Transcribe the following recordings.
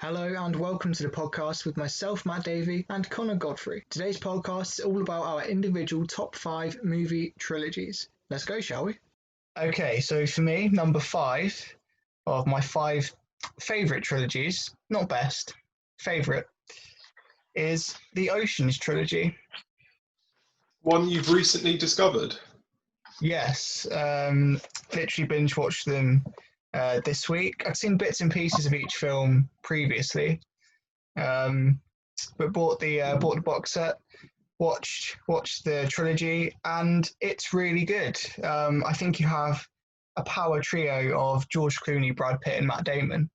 Hello and welcome to the podcast with myself, Matt Davey, and Connor Godfrey. Today's podcast is all about our individual top 5 movie trilogies. Let's go, shall we? Okay, so for me, number 5 of my 5 favourite trilogies, not best, favourite, is the Oceans trilogy. One you've recently discovered? Yes, literally binge watched them this week. I'd seen bits and pieces of each film previously, but bought the box set, watched the trilogy, and it's really good. I think you have a power trio of George Clooney, Brad Pitt, and Matt Damon.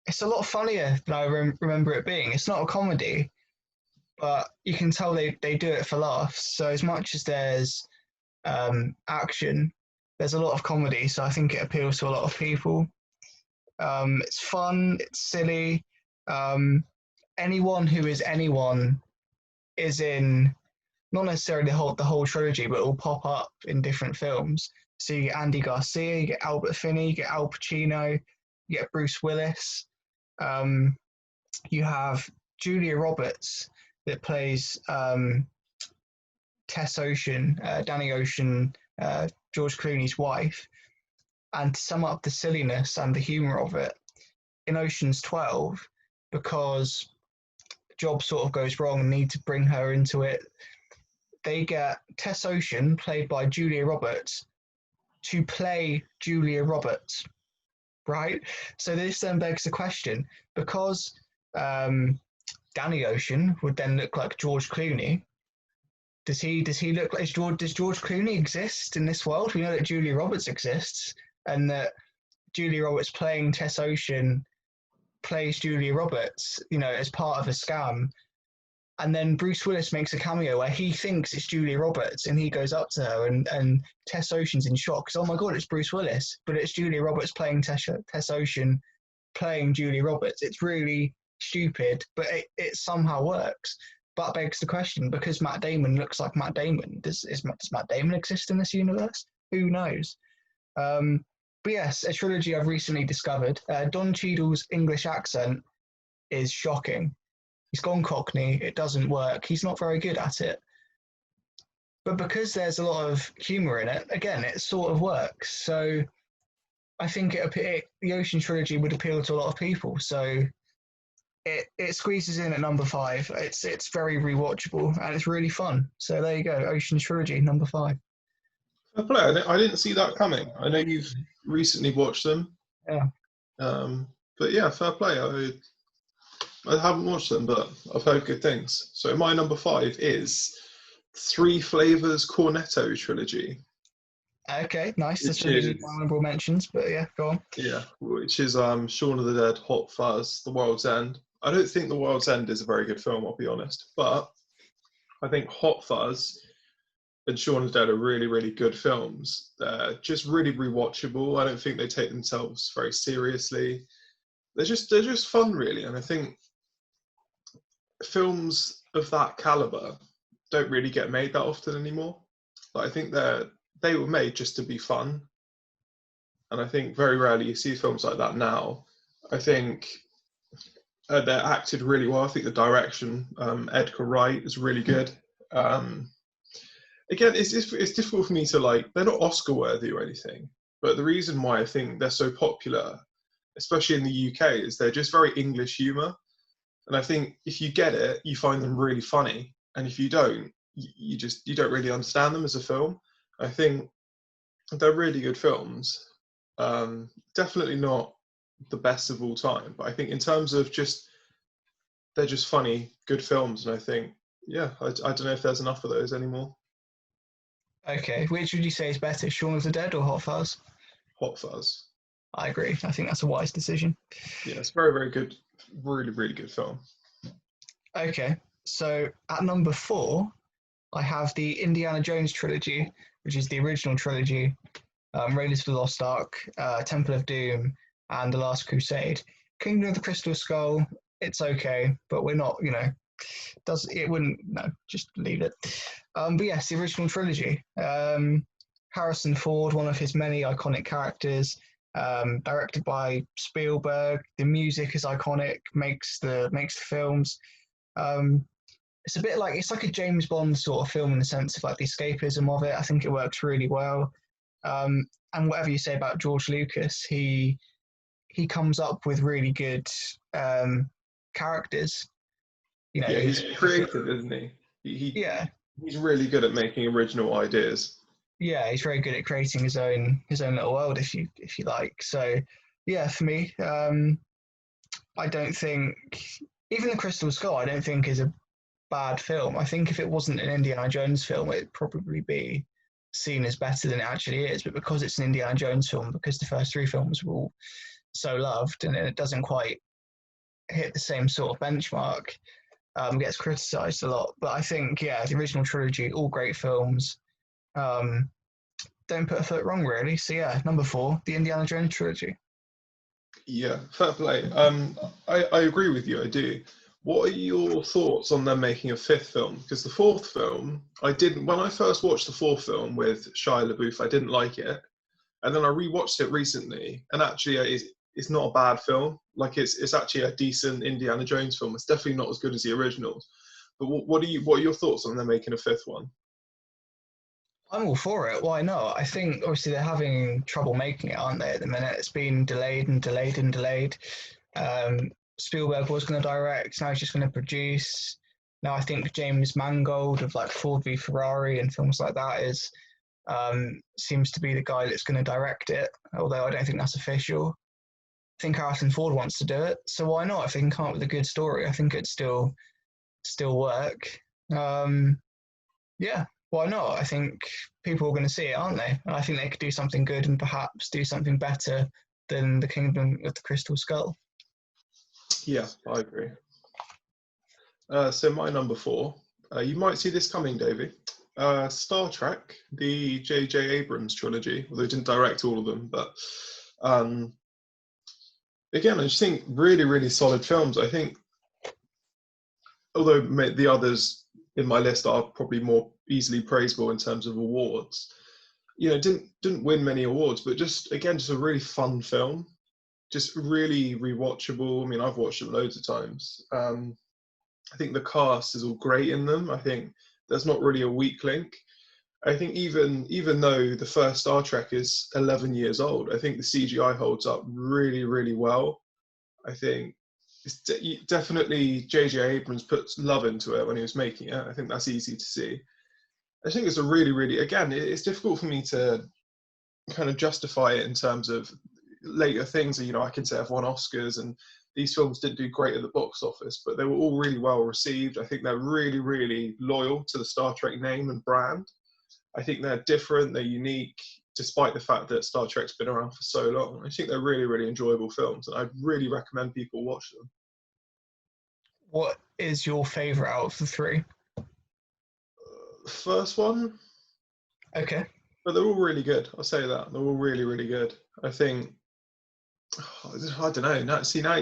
It's a lot funnier than I remember it being. It's not a comedy, but you can tell they do it for laughs. So as much as there's action, there's a lot of comedy. So I think it appeals to a lot of people. It's fun. It's silly. Anyone who is anyone is in, not necessarily the whole trilogy, but it will pop up in different films. So you get Andy Garcia, you get Albert Finney, you get Al Pacino, you get Bruce Willis. You have Julia Roberts that plays Tess Ocean, Danny Ocean, George Clooney's wife. And to sum up the silliness and the humour of it, in Ocean's 12, because the job sort of goes wrong and need to bring her into it, they get Tess Ocean, played by Julia Roberts, to play Julia Roberts, right? So this then begs the question, because Danny Ocean would then look like George Clooney, does he look like does George Clooney exist in this world? We know that Julia Roberts exists, and that Julia Roberts playing Tess Ocean plays Julia Roberts, as part of a scam. And then Bruce Willis makes a cameo where he thinks it's Julia Roberts, and he goes up to her, and Tess Ocean's in shock because, oh my God, it's Bruce Willis, but it's Julia Roberts playing Tess Ocean playing Julia Roberts. It's really stupid, but it somehow works. But begs the question, because Matt Damon looks like Matt Damon, does Matt Damon exist in this universe? Who knows? But yes, a trilogy I've recently discovered. Don Cheadle's English accent is shocking. He's gone Cockney. It doesn't work. He's not very good at it. But because there's a lot of humour in it, again, it sort of works. So I think the Ocean trilogy would appeal to a lot of people. So it squeezes in at number 5. It's very rewatchable and it's really fun. So there you go, Ocean trilogy, number 5. Fair play. I didn't see that coming. I know you've recently watched them. Yeah. But yeah, fair play. I haven't watched them, but I've heard good things. So my number 5 is Three Flavors Cornetto trilogy. Okay, nice. That's really honourable mentions, but yeah, go on. Yeah, which is Shaun of the Dead, Hot Fuzz, The World's End. I don't think The World's End is a very good film, I'll be honest, but I think Hot Fuzz and Shaun of the Dead are really, really good films. They're just really rewatchable. I don't think they take themselves very seriously. They're just fun, really, and I think films of that caliber don't really get made that often anymore. Like, I think they were made just to be fun, and I think very rarely you see films like that now. I think they're acted really well. I think the direction, Edgar Wright, is really good. Again, it's difficult for me to they're not Oscar worthy or anything, but the reason why I think they're so popular, especially in the UK, is they're just very English humour. And I think if you get it, you find them really funny. And if you don't, you don't really understand them as a film. I think they're really good films. Definitely not the best of all time, but I think in terms of they're just funny, good films. And I think, yeah, I don't know if there's enough of those anymore. Okay, which would you say is better, Shaun of the Dead or Hot Fuzz? Hot Fuzz. I agree. I think that's a wise decision. Yeah, it's very, very good. Really, really good film. Okay, so at number 4, I have the Indiana Jones trilogy, which is the original trilogy, Raiders of the Lost Ark, Temple of Doom, and The Last Crusade. Kingdom of the Crystal Skull, it's okay, but we're not, just leave it. But yes, the original trilogy. Harrison Ford, one of his many iconic characters, directed by Spielberg. The music is iconic, makes the films. Um, it's a bit like it's like a James Bond sort of film in the sense of like the escapism of it. I think it works really well. And whatever you say about George Lucas, he comes up with really good characters. You know, Yeah, he's creative, isn't he? yeah, He's really good at making original ideas. yeah, he's very good at creating his own little world, if you like. So, yeah, for me, I don't think even the Crystal Skull, I don't think is a bad film. I think if it wasn't an Indiana Jones film, it'd probably be seen as better than it actually is. But because it's an Indiana Jones film, because the first three films were all so loved, and it doesn't quite hit the same sort of benchmark, gets criticised a lot. But I think, yeah, the original trilogy, all great films. Um, don't put a foot wrong, really. So yeah, number 4, the Indiana Jones trilogy. Yeah, fair play. I agree with you. I do. What are your thoughts on them making a fifth film? Because the fourth film, I didn't. When I first watched the fourth film with Shia LaBeouf, I didn't like it, and then I rewatched it recently, and actually, it's not a bad film. Like it's actually a decent Indiana Jones film. It's definitely not as good as the originals. But what are your thoughts on them making a fifth one? I'm all for it. Why not? I think obviously they're having trouble making it, aren't they? At the minute, it's been delayed and delayed and delayed. Um, Spielberg was going to direct, now he's just going to produce. Now I think James Mangold of like Ford v Ferrari and films like that is seems to be the guy that's going to direct it. Although I don't think that's official. I think Harrison Ford wants to do it, so why not? If they can come up with a good story, I think it'd still work. Yeah, why not? I think people are going to see it, aren't they? And I think they could do something good and perhaps do something better than the Kingdom of the Crystal Skull. Yeah, I agree. So my number 4, you might see this coming, Davey. Star Trek, the J.J. Abrams trilogy, although he didn't direct all of them, but again, I just think really, really solid films. I think, although the others in my list are probably more easily praisable in terms of awards, you know, didn't win many awards, but just a really fun film, just really rewatchable. I mean, I've watched it loads of times. I think the cast is all great in them. I think there's not really a weak link. I think even though the first Star Trek is 11 years old, I think the CGI holds up really, really well. I think it's definitely J.J. Abrams puts love into it when he was making it. I think that's easy to see. I think it's a really, really, again, it's difficult for me to kind of justify it in terms of later things. You know, I can say I've won Oscars and these films didn't do great at the box office, but they were all really well received. I think they're really, really loyal to the Star Trek name and brand. I think they're different, they're unique, despite the fact that Star Trek's been around for so long. I think they're really, really enjoyable films, and I'd really recommend people watch them. What is your favourite out of the 3? The first one, Okay. but they're all really good. I'll say that they're all really, really good. I think I don't know.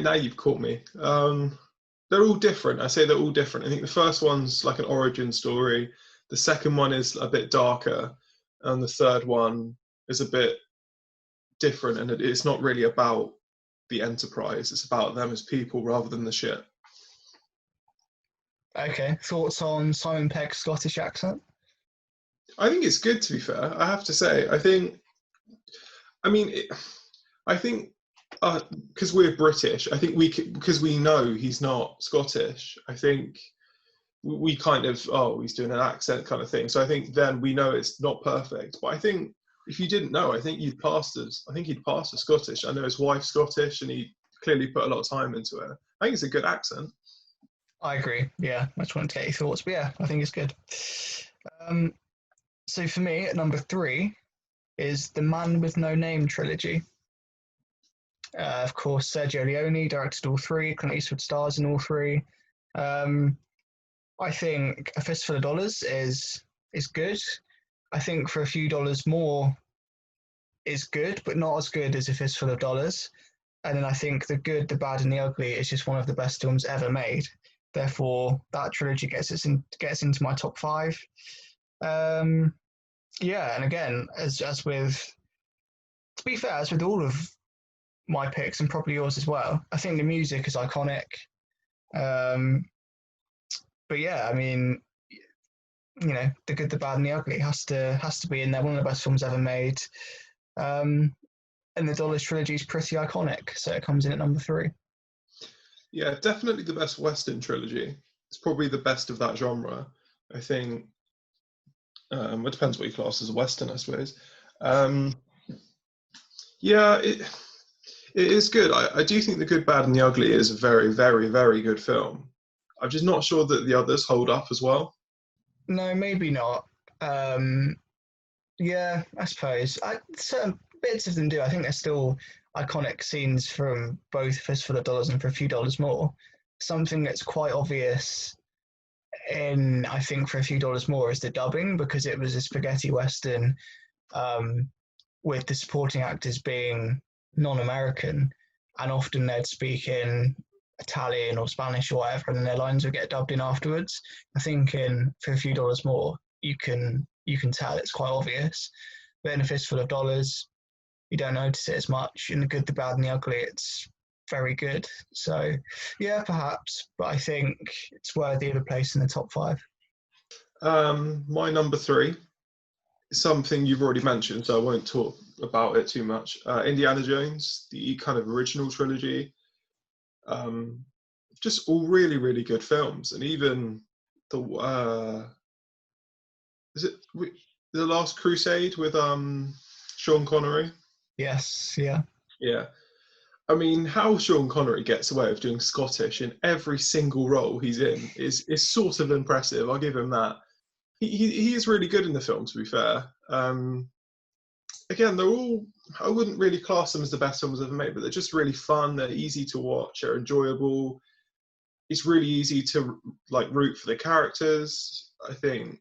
Now you've caught me. They're all different. I say they're all different. I think the first one's like an origin story. The second one is a bit darker, and the third one is a bit different. And it's not really about the Enterprise. It's about them as people rather than the ship. Okay. Thoughts on Simon Pegg's Scottish accent? I think it's good, to be fair. I have to say. I think because we're British, I think because we know he's not Scottish. I think we kind of, he's doing an accent kind of thing. So I think then we know it's not perfect. But I think if you didn't know, I think he'd pass as Scottish. I know his wife's Scottish, and he clearly put a lot of time into it. I think it's a good accent. I agree. Yeah, I just wanted to get your thoughts, but yeah, I think it's good. So for me, at number 3 is the Man with No Name trilogy. Of course, Sergio Leone directed all 3. Clint Eastwood stars in all 3. I think A Fistful of Dollars is good. I think For a Few Dollars More is good, but not as good as A Fistful of Dollars. And then I think The Good, the Bad, and the Ugly is just one of the best films ever made. Therefore, that trilogy gets into my top 5. Yeah, and again, as with, to be fair, as with all of my picks and probably yours as well. I think the music is iconic. Um, but yeah, I mean, the good, the bad, and the ugly has to be in there. One of the best films ever made. Um, and the Dollars trilogy is pretty iconic, so it comes in at number 3. Yeah, definitely the best Western trilogy. It's probably the best of that genre. I think. It depends what you class as a Western, I suppose. Yeah, it is good. I do think The Good, Bad, and the Ugly is a very, very, very good film. I'm just not sure that the others hold up as well. No, maybe not. Um, yeah, I suppose. Certain bits of them do. I think they're still iconic scenes from both Fistful of Dollars and For a Few Dollars More. Something that's quite obvious in, I think, For a Few Dollars More is the dubbing, because it was a spaghetti western, um, with the supporting actors being non-American, and often they'd speak in Italian or Spanish or whatever, and then their lines would get dubbed in afterwards. I think in For a Few Dollars More, you can tell it's quite obvious. But in A Fistful of Dollars, you don't notice it as much. In The Good, the Bad, and the Ugly, it's very good. So yeah, perhaps, but I think it's worthy of a place in the top 5. My number 3 is something you've already mentioned, so I won't talk about it too much. Indiana Jones, the kind of original trilogy. Just all really, really good films, and even the is it the Last Crusade with Sean Connery? Yes, yeah. Yeah, I mean, how Sean Connery gets away with doing Scottish in every single role he's in is sort of impressive. I'll give him that. He is really good in the film, to be fair. Again, they're all, I wouldn't really class them as the best films ever made, but they're just really fun. They're easy to watch. They're enjoyable. It's really easy to like root for the characters. I think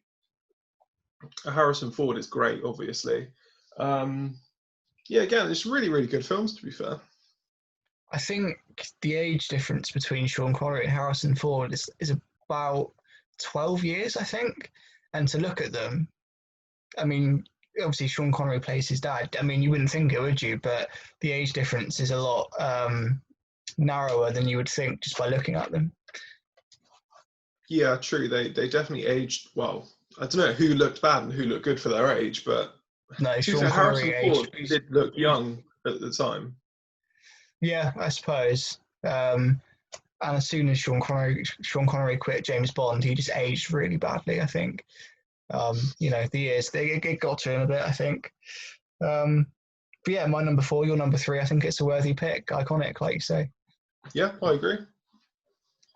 Harrison Ford is great, obviously. Yeah, again, it's really, really good films, to be fair. I think the age difference between Sean Connery and Harrison Ford is about 12 years, I think. And to look at them, I mean, obviously Sean Connery plays his dad. I mean, you wouldn't think it, would you? But the age difference is a lot narrower than you would think just by looking at them. Yeah, true. They definitely aged well. I don't know who looked bad and who looked good for their age, but No, to be Sean fair, Connery Harrison Ford aged. did look young at the time. Yeah, I suppose. And as soon as Sean Connery quit James Bond, he just aged really badly, I think. The years it got to him a bit, I think. But yeah, my number 4, your number 3. I think it's a worthy pick, iconic, like you say. Yeah, I agree.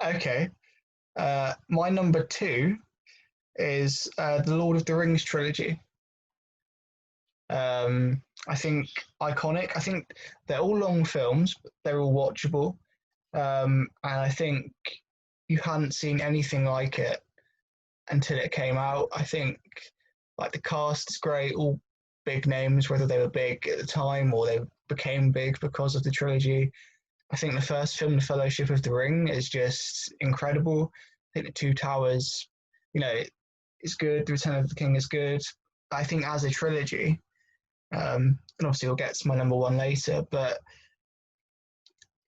Okay, my number 2 is the Lord of the Rings trilogy. I think iconic. I think they're all long films, but they're all watchable. And I think you hadn't seen anything like it until it came out. I think like the cast is great, all big names, whether they were big at the time or they became big because of the trilogy. I think the first film, The Fellowship of the Ring, is just incredible. I think The Two Towers, it's good. The Return of the King is good. I think as a trilogy, and obviously we'll get to my number 1 later, but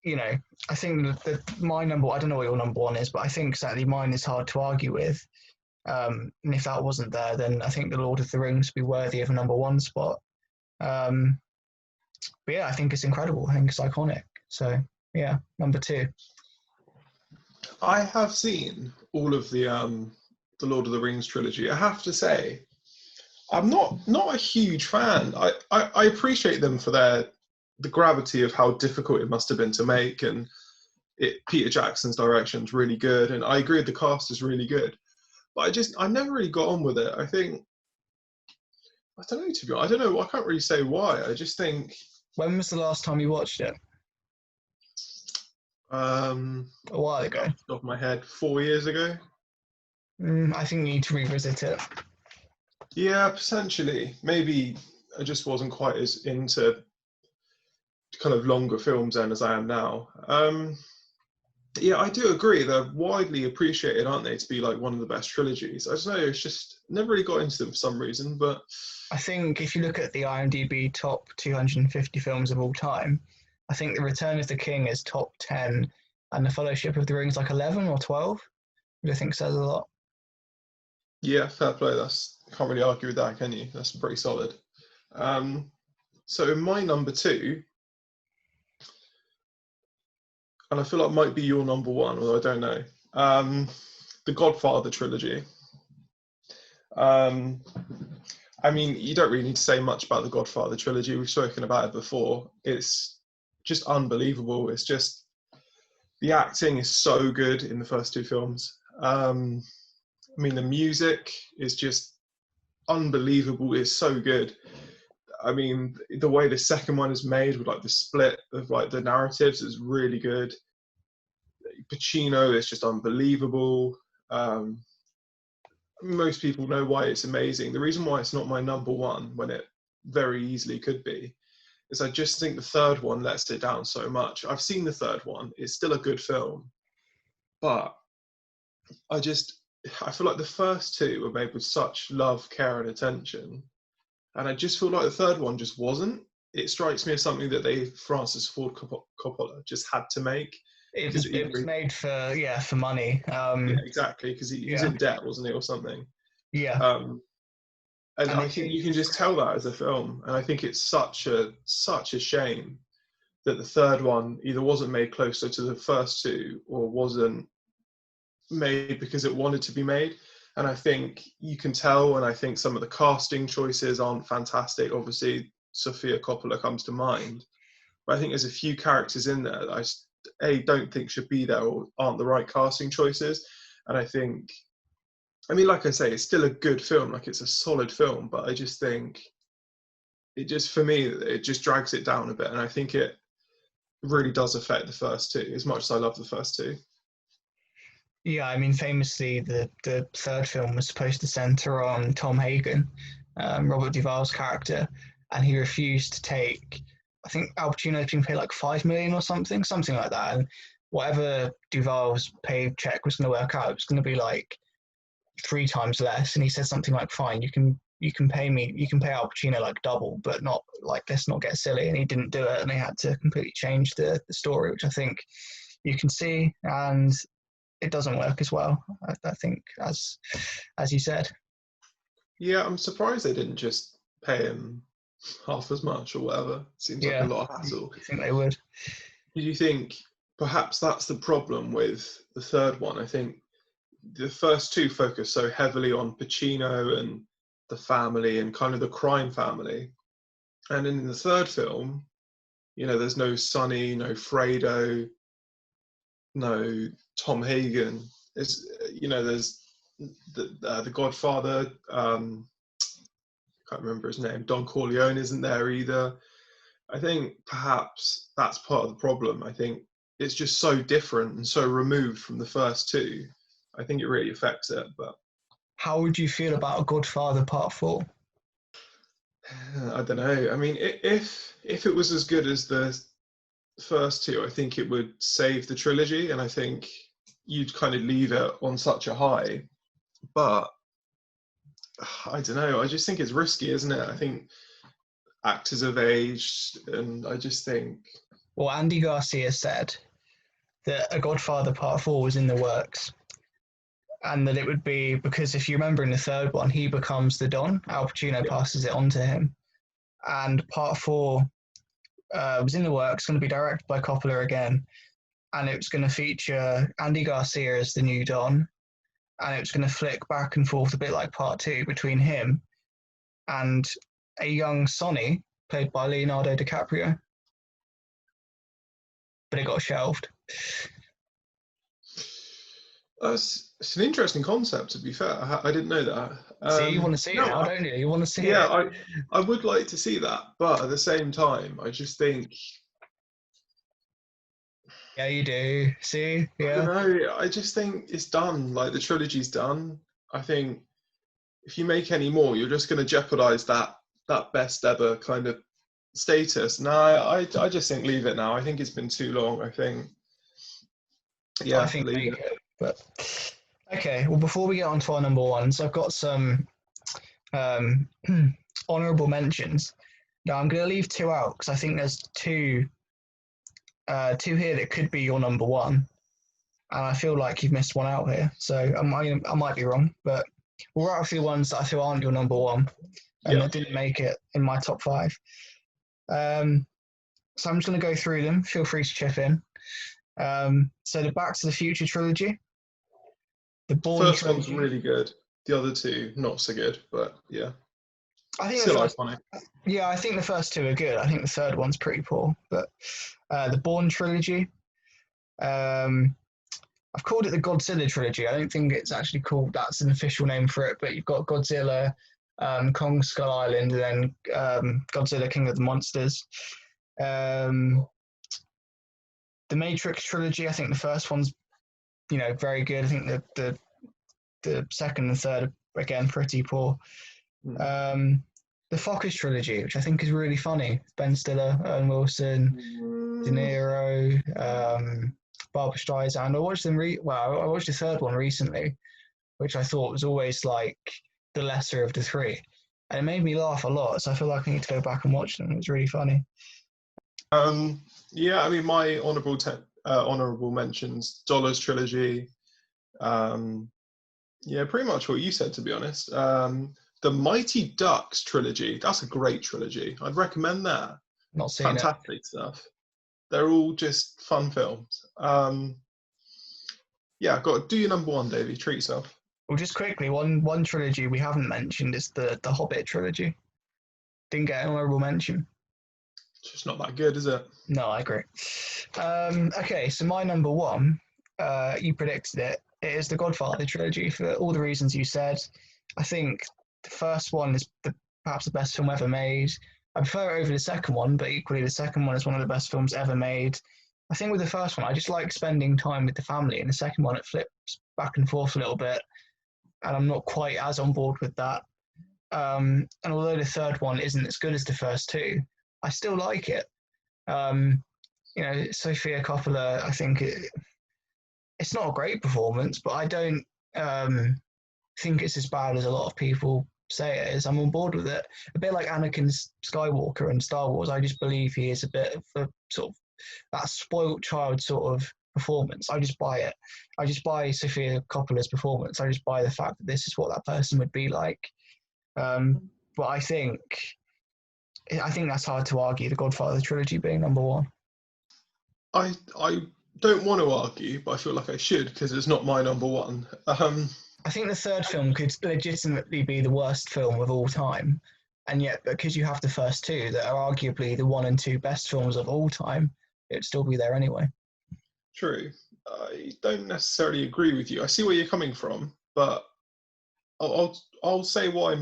I think that my I don't know what your number 1 is, but I think certainly mine is hard to argue with. And if that wasn't there, then I think The Lord of the Rings would be worthy of a number 1 spot. But yeah, I think it's incredible. I think it's iconic. So yeah, number 2. I have seen all of the Lord of the Rings trilogy. I have to say, I'm not a huge fan. I appreciate them for the gravity of how difficult it must have been to make, and Peter Jackson's direction is really good, and I agree the cast is really good. But I never really got on with it. I think, I don't know, to be honest. I don't know. I can't really say why. I just think. When was the last time you watched it? A while ago. Off the top of my head, 4 years ago. I think you need to revisit it. Yeah, potentially. Maybe I just wasn't quite as into kind of longer films then as I am now. Yeah, I do agree. They're widely appreciated, aren't they, to be like one of the best trilogies. I don't know, it's just never really got into them for some reason, but I think if you look at the IMDb top 250 films of all time, I think The Return of the King is top 10, and The Fellowship of the Ring is like 11 or 12, which I think says a lot. Yeah, fair play. Can't really argue with that, can you? That's pretty solid. So in my number 2, and I feel like might be your number 1, although I don't know. The Godfather trilogy. I mean, you don't really need to say much about the Godfather trilogy. We've spoken about it before. It's just unbelievable. It's just, the acting is so good in the first 2 films. I mean, the music is just unbelievable. It's so good. I mean, the way the second one is made with like the split of like the narratives is really good. Pacino is just unbelievable. Most people know why it's amazing. The reason why it's not my number 1 when it very easily could be is I just think the third one lets it down so much. I've seen the third one. It's still a good film. But I feel like the first 2 were made with such love, care and attention. And I just feel like the third one just wasn't. It strikes me as something that Francis Ford Coppola just had to make. It was made for money. Yeah, exactly, because he was in debt, wasn't he, or something? Yeah. And I think you can just tell that as a film. And I think it's such a shame that the third one either wasn't made closer to the first 2 or wasn't made because it wanted to be made. And I think you can tell, and I think some of the casting choices aren't fantastic. Obviously, Sofia Coppola comes to mind. But I think there's a few characters in there that I don't think should be there or aren't the right casting choices. And I think, I mean, like I say, it's still a good film. Like, it's a solid film. But I just think for me, it just drags it down a bit. And I think it really does affect the first 2, as much as I love the first 2. Yeah, I mean, famously, the third film was supposed to center on Tom Hagen, Robert Duvall's character, and he refused to take. I think Al Pacino's been paid like $5 million or something like that, and whatever Duvall's paycheck was going to work out, it was going to be like 3 times less. And he said something like, "Fine, you can pay me, you can pay Al Pacino like double, but not like, let's not get silly." And he didn't do it, and they had to completely change the story, which I think you can see, and it doesn't work as well, I think, as you said. Yeah, I'm surprised they didn't just pay him half as much or whatever. Seems like a lot of hassle. I think they would. Do you think perhaps that's the problem with the third one? I think the first 2 focus so heavily on Pacino and the family and kind of the crime family. And in the third film, there's no Sonny, no Fredo, no Tom Hagen. There's the Godfather. Can't remember his name. Don Corleone isn't there either. I think perhaps that's part of the problem. I think it's just so different and so removed from the first 2. I think it really affects it. But how would you feel about Godfather Part 4? I don't know. I mean, if it was as good as the first 2, I think it would save the trilogy, and I think you'd kind of leave it on such a high. But I don't know. I just think it's risky, isn't it? I think actors have aged, and I just think. Well, Andy Garcia said that A Godfather Part 4 was in the works, and that it would be because, if you remember in the third one, he becomes the Don. Al Pacino passes it on to him, and Part 4 was in the works, going to be directed by Coppola again, and it was going to feature Andy Garcia as the new Don, and it was going to flick back and forth a bit like Part 2 between him and a young Sonny played by Leonardo DiCaprio. But it got shelved. It's an interesting concept, to be fair. I didn't know that. See, you want to see it now, don't you? You want to see it. Yeah, I would like to see that, but at the same time, I just think. Yeah, you do. See, yeah. I don't know. I just think it's done. Like, the trilogy's done. I think if you make any more, you're just going to jeopardize that best ever kind of status. No, I just think leave it now. I think it's been too long. I think. Yeah, I think leave it. But okay, well, before we get on to our number ones, I've got some honourable mentions. Now, I'm going to leave 2 out because I think there's 2 two here that could be your number one, and I feel like you've missed one out here. So I might be wrong, but we'll rattle through the ones that I feel aren't your number one and Yeah. that didn't make it in my top five. So I'm just going to go through them. Feel free to chip in. So the Back to the Future trilogy, the Bourne First trilogy. one's really good. The other two not so good, but yeah, I think still the first, iconic. yeah, I think the first two are good. I think the third one's pretty poor. But the Bourne trilogy, I've called it the Godzilla trilogy. I don't think it's actually called, that's an official name for it, but you've got Godzilla, Kong Skull Island, and then Godzilla King of the Monsters. The Matrix trilogy, I think the first one's, very good. I think the second and third are, again, pretty poor. The Focus trilogy, which I think is really funny. Ben Stiller, Owen Wilson, De Niro, Barbara Streisand. I watched them. I watched the third one recently, which I thought was always like the lesser of the three, and it made me laugh a lot. So I feel like I need to go back and watch them. It was really funny. Yeah, I mean, my honourable mentions: Dollars trilogy. Yeah, pretty much what you said, to be honest. The Mighty Ducks trilogy. That's a great trilogy. I'd recommend that. Not seen it. Fantastic stuff. They're all just fun films. Yeah, got to do your number one, Davey. Treat yourself. Well, just quickly, one trilogy we haven't mentioned is the Hobbit trilogy. Didn't get an honourable mention. It's just not that good, is it? No, I agree. Okay, so my number one, you predicted it. It is the Godfather trilogy for all the reasons you said. I think the first one is perhaps the best film ever made. I prefer it over the second one, but equally the second one is one of the best films ever made. I think with the first one, I just like spending time with the family, and the second one, it flips back and forth a little bit, and I'm not quite as on board with that. And although the third one isn't as good as the first two, I still like it. Sofia Coppola, I think it's not a great performance, but I don't think it's as bad as a lot of people say it is. I'm on board with it. A bit like Anakin Skywalker in Star Wars. I just believe he is a bit of a sort of that spoiled child sort of performance. I just buy it. I just buy Sofia Coppola's performance. I just buy the fact that this is what that person would be like. But I think that's hard to argue, the Godfather trilogy being number one. I don't want to argue, but I feel like I should because it's not my number one. I think the third film could legitimately be the worst film of all time, and yet because you have the first two that are arguably the one and two best films of all time, it'd still be there anyway. True. I don't necessarily agree with you. I see where you're coming from, but I'll say what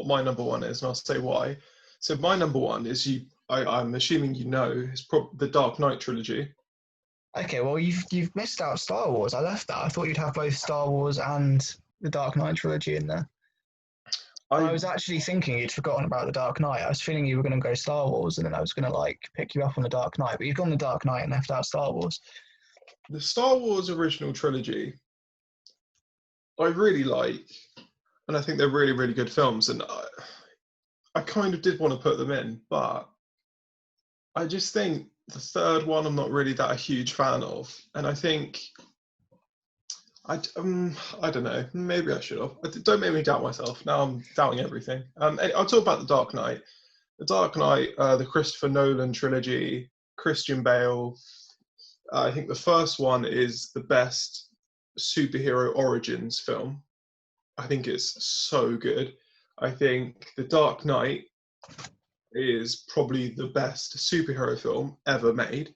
my number one is, and I'll say why. So my number one is I'm assuming you know, is the Dark Knight trilogy. Okay, well you've missed out Star Wars. I left that. I thought you'd have both Star Wars and the Dark Knight trilogy in there. I was actually thinking you'd forgotten about the Dark Knight. I was feeling you were going to go Star Wars, and then I was going to pick you up on the Dark Knight. But you've gone the Dark Knight and left out Star Wars. The Star Wars original trilogy, I really like, and I think they're really, really good films. And I kind of did want to put them in, but I just think the third one I'm not really that a huge fan of, and I think I don't know. Maybe I should have. Don't make me doubt myself. Now I'm doubting everything. I'll talk about the Dark Knight. The Dark Knight, the Christopher Nolan trilogy, Christian Bale. I think the first one is the best superhero origins film. I think it's so good. I think the Dark Knight is probably the best superhero film ever made.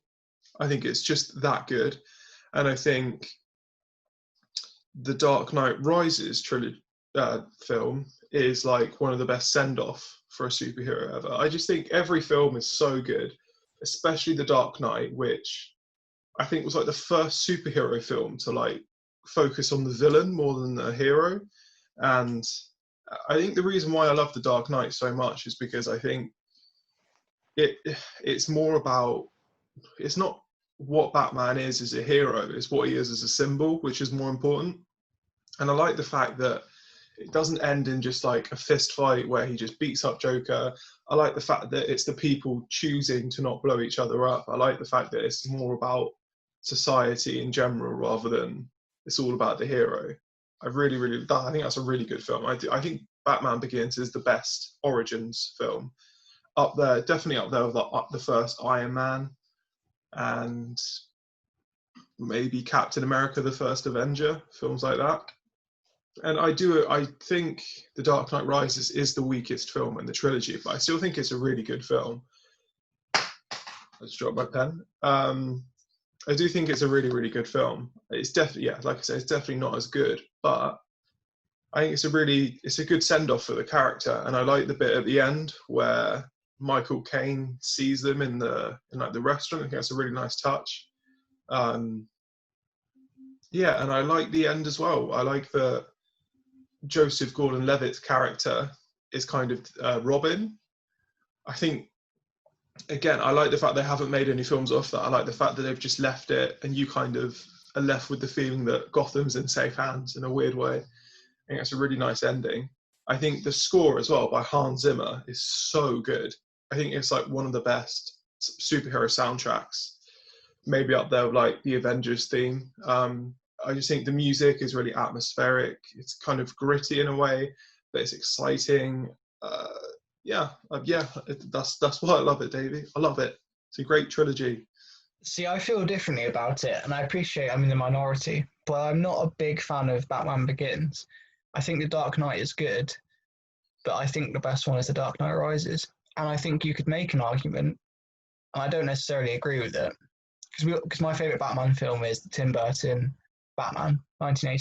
I think it's just that good. And I think the Dark Knight Rises film is like one of the best send-off for a superhero ever. I just think every film is so good, especially the Dark Knight, which I think was like the first superhero film to focus on the villain more than the hero. And I think the reason why I love the Dark Knight so much is because I think it's more about, it's not what Batman is as a hero, it's what he is as a symbol, which is more important. And I like the fact that it doesn't end in just like a fist fight where he just beats up Joker. I like the fact that it's the people choosing to not blow each other up. I like the fact that it's more about society in general rather than it's all about the hero. I think that's a really good film. I think Batman Begins is the best origins film. Up there, definitely up there with the first Iron Man and maybe Captain America, the first Avenger, films like that. And I think The Dark Knight Rises is the weakest film in the trilogy, but I still think it's a really good film. Let's drop my pen. I do think it's a really, really good film. It's definitely, yeah, like I said, it's definitely not as good, but I think it's a good send-off for the character. And I like the bit at the end where Michael Caine sees them in like the restaurant. I think that's a really nice touch. Yeah, and I like the end as well. I like that Joseph Gordon-Levitt's character is kind of Robin. I think, again, I like the fact they haven't made any films off that. I like the fact that they've just left it and you kind of are left with the feeling that Gotham's in safe hands in a weird way. I think that's a really nice ending. I think the score as well by Hans Zimmer is so good. I think it's like one of the best superhero soundtracks, maybe up there with like the Avengers theme. I just think the music is really atmospheric. It's kind of gritty in a way, but it's exciting. That's why I love it, Davey. I love it. It's a great trilogy. See, I feel differently about it, and I appreciate I'm in the minority, but I'm not a big fan of Batman Begins. I think The Dark Knight is good, but I think the best one is The Dark Knight Rises. And I think you could make an argument, and I don't necessarily agree with it, because my favourite Batman film is the Tim Burton Batman, 1980.